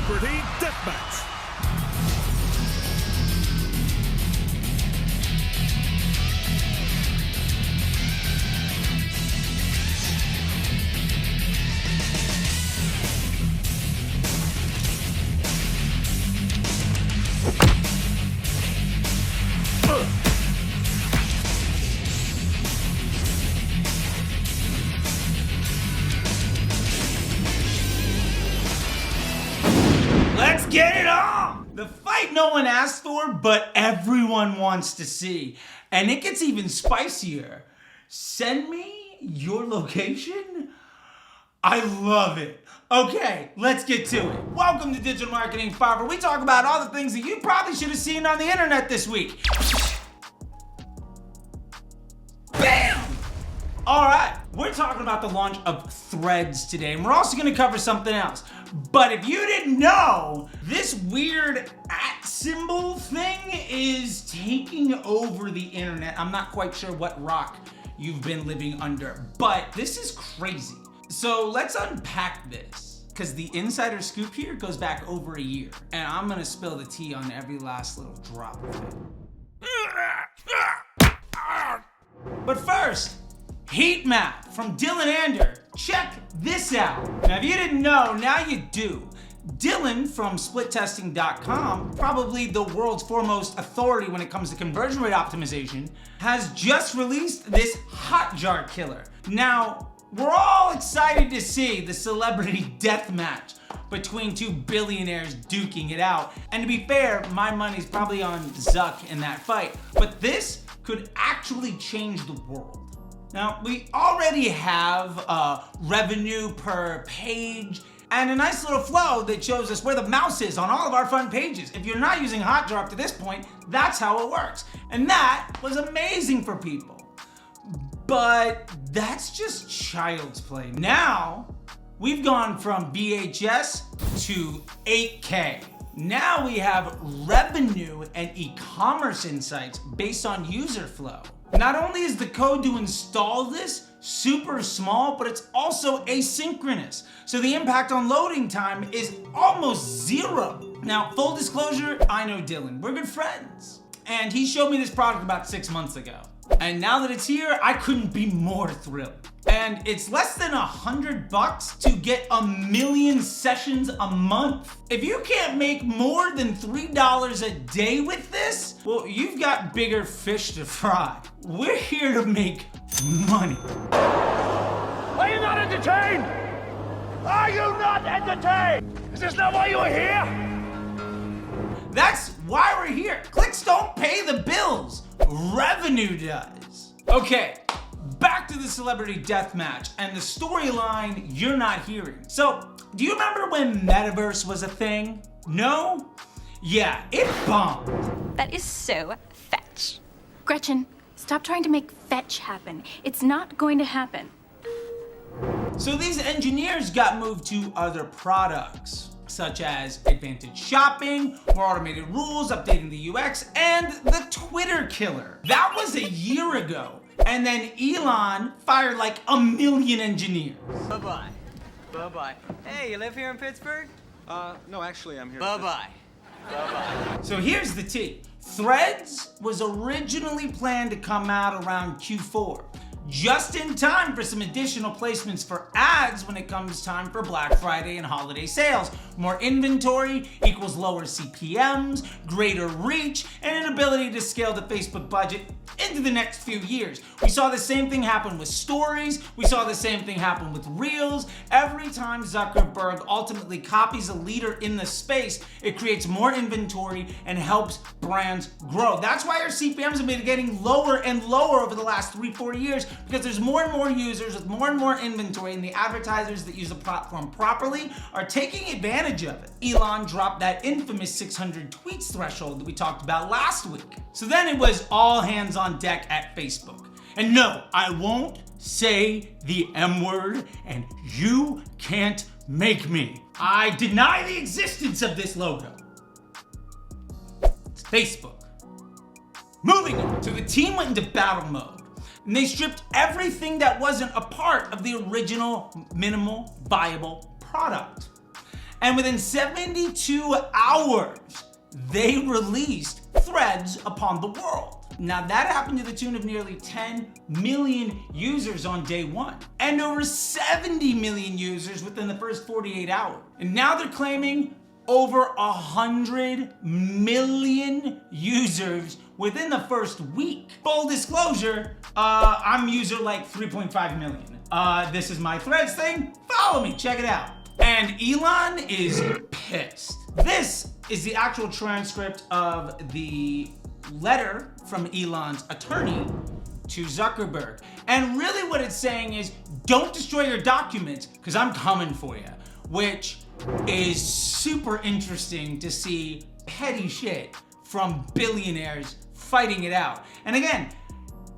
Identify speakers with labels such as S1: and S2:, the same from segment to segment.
S1: Celebrity Deathmatch.
S2: Let's get it on! The fight no one asked for, but everyone wants to see. And it gets even spicier. Send me your location? I love it. Okay, let's get to it. Welcome to Digital Marketing 5, where we talk about all the things that you probably should have seen on the internet this week. Bam! Alright, we're talking about the launch of Threads today, and we're also going to cover something else. But if you didn't know, this weird @ symbol thing is taking over the internet. I'm not quite sure what rock you've been living under, but this is crazy. So let's unpack this, because the insider scoop here goes back over a year, and I'm going to spill the tea on every last little drop of it. But first, Heatmap from Dylan Ander. Check this out. Now, if you didn't know, now you do. Dylan from splittesting.com, probably the world's foremost authority when it comes to conversion rate optimization, has just released this HotJar killer. Now, we're all excited to see the celebrity death match between two billionaires duking it out. And to be fair, my money's probably on Zuck in that fight. But this could actually change the world. Now, we already have revenue per page and a nice little flow that shows us where the mouse is on all of our front pages. If you're not using HotJar up to this point, that's how it works. And that was amazing for people. But that's just child's play. Now, we've gone from VHS to 8K. Now we have revenue and e-commerce insights based on user flow. Not only is the code to install this super small, but it's also asynchronous. So the impact on loading time is almost zero. Now, full disclosure, I know Dylan. We're good friends. And he showed me this product about 6 months ago. And now that it's here, I couldn't be more thrilled. And it's less than $100 to get 1 million sessions a month. If you can't make more than $3 a day with this, well, you've got bigger fish to fry. We're here to make money.
S1: Are you not entertained? Are you not entertained? Is this not why you are here?
S2: That's why we're here. Clicks don't pay the bills. Revenue does. Okay, back to the celebrity deathmatch and the storyline you're not hearing. So, do you remember when Metaverse was a thing? No? Yeah, it bombed.
S3: That is so fetch.
S4: Gretchen, stop trying to make fetch happen. It's not going to happen.
S2: So these engineers got moved to other products, such as advantage shopping, more automated rules, updating the UX, and the Twitter killer. That was a year ago. And then Elon fired like 1 million engineers.
S5: Bye-bye. Bye-bye. Hey, you live here in Pittsburgh?
S6: No, actually, I'm here.
S5: Bye-bye. Bye-bye.
S2: So here's the tea. Threads was originally planned to come out around Q4, just in time for some additional placements for ads when it comes time for Black Friday and holiday sales. More inventory equals lower CPMs, greater reach, and an ability to scale the Facebook budget into the next few years. We saw the same thing happen with stories. We saw the same thing happen with Reels. Every time Zuckerberg ultimately copies a leader in the space, it creates more inventory and helps brands grow. That's why our CPMs have been getting lower and lower over the last 3-4 years, because there's more and more users with more and more inventory, and the advertisers that use the platform properly are taking advantage of it. Elon dropped that infamous 600 tweets threshold that we talked about last week. So then it was all hands on deck at Facebook. And no, I won't say the M word, and you can't make me. I deny the existence of this logo. It's Facebook. Moving on. So the team went into battle mode, and they stripped everything that wasn't a part of the original minimal viable product. And within 72 hours, they released Threads upon the world. Now that happened to the tune of nearly 10 million users on day one, and over 70 million users within the first 48 hours. And now they're claiming over 100 million users within the first week. Full disclosure, I'm user like 3.5 million. This is my Threads thing. Follow me, check it out. And Elon is pissed. This is the actual transcript of the letter from Elon's attorney to Zuckerberg. And really what it's saying is, don't destroy your documents because I'm coming for you. Which is super interesting to see petty shit from billionaires fighting it out. And again,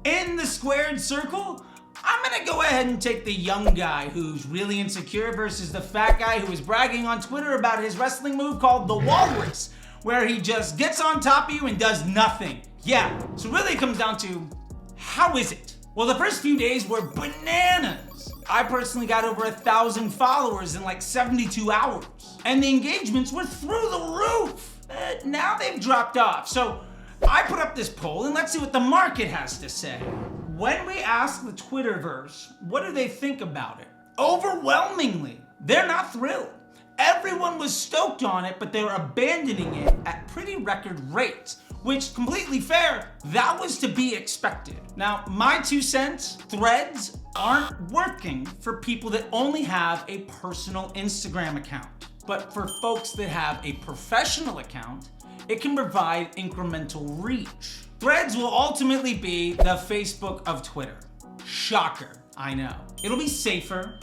S2: in the squared circle, I'm gonna go ahead and take the young guy who's really insecure versus the fat guy who is bragging on Twitter about his wrestling move called the walrus, where he just gets on top of you and does nothing. Yeah, so really it comes down to, how is it? Well, the first few days were bananas. I personally got over 1,000 followers in like 72 hours. And the engagements were through the roof. Now they've dropped off. So I put up this poll and let's see what the market has to say. When we asked the Twitterverse, what do they think about it? Overwhelmingly, they're not thrilled. Everyone was stoked on it, but they were abandoning it at pretty record rates, which, completely fair, that was to be expected. Now, my 2 cents, Threads aren't working for people that only have a personal Instagram account. But for folks that have a professional account, it can provide incremental reach. Threads will ultimately be the Facebook of Twitter. Shocker, I know. It'll be safer,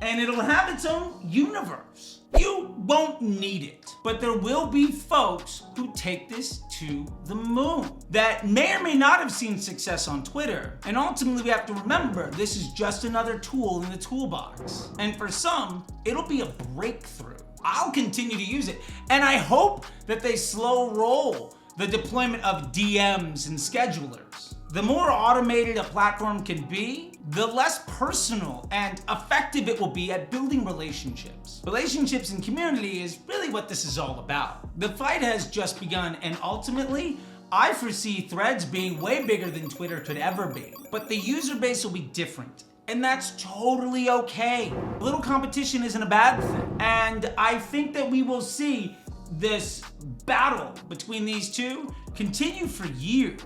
S2: and it'll have its own universe. You won't need it, but there will be folks who take this to the moon that may or may not have seen success on Twitter. And ultimately we have to remember, this is just another tool in the toolbox. And for some, it'll be a breakthrough. I'll continue to use it. And I hope that they slow roll the deployment of DMs and schedulers. The more automated a platform can be, the less personal and effective it will be at building relationships. Relationships and community is really what this is all about. The fight has just begun, and ultimately, I foresee Threads being way bigger than Twitter could ever be. But the user base will be different, and that's totally okay. A little competition isn't a bad thing. And I think that we will see this battle between these two continue for years.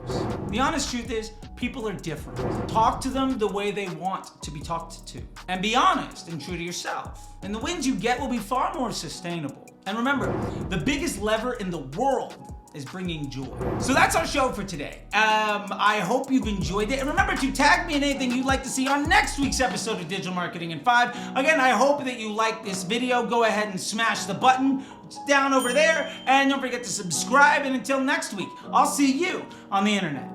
S2: The honest truth is, people are different. Talk to them the way they want to be talked to. And be honest and true to yourself. And the wins you get will be far more sustainable. And remember, the biggest lever in the world is bringing joy. So that's our show for today. I hope you've enjoyed it. And remember to tag me in anything you'd like to see on next week's episode of Digital Marketing in 5. Again, I hope that you like this video. Go ahead and smash the button. It's down over there. And don't forget to subscribe. And until next week, I'll see you on the internet.